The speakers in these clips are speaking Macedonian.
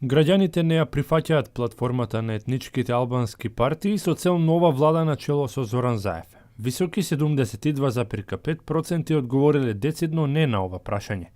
Граѓаните не ја прифаќаат платформата на етничките албански партии со цел нова влада на чело со Зоран Заев. Високи 72,5% одговориле децидно не на ова прашање.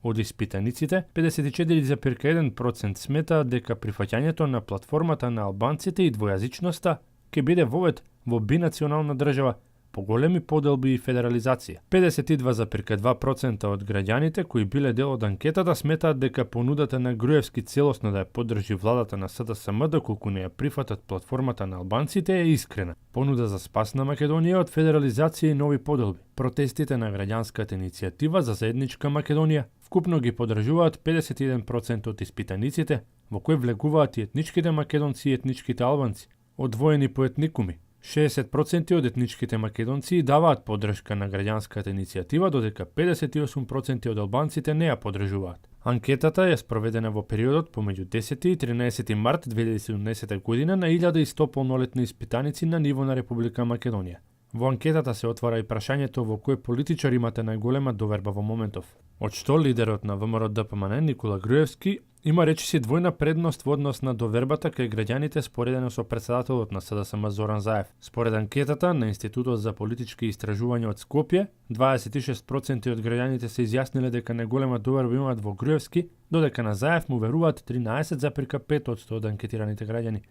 Од испитаниците, 54,1% сметаат дека прифаќањето на платформата на албанците и двојазичноста ќе биде вовед во бинационална држава, поголеми поделби и федерализација. 52,2% од граѓаните кои биле дел од анкетата сметаат дека понудата на Груевски целосно да ја поддржи владата на СДСМ доколку не ја прифатат платформата на албанците е искрена. Понуда за спас на Македонија од федерализација и нови поделби. Протестите на граѓанската иницијатива за заедничка Македонија вкупно ги поддржуваат 51% од испитаниците, во кои влегуваат и етничките македонци и етничките албанци, одвоени по етникуми. 60% од етничките македонци даваат поддршка на граѓанската иницијатива, додека 58% од албанците не ја поддржуваат. Анкетата е спроведена во периодот помеѓу 10 и 13 март 2017 година на 1100 полнолетни испитаници на ниво на Република Македонија. Во анкетата се отвара и прашањето во кој политичар имате најголема доверба во моментов. Од што лидерот на ВМРО-ДПМН Никола Груевски има речиси двојна предност во однос на довербата кај граѓаните споредено со председателот на СДСМ Зоран Заев. Според анкетата на Институтот за политички истражувања од Скопје, 26% од граѓаните се изјасниле дека најголема доверба имаат во Груевски, додека на Заев му веруваат 13,5% од анкетираните граѓани.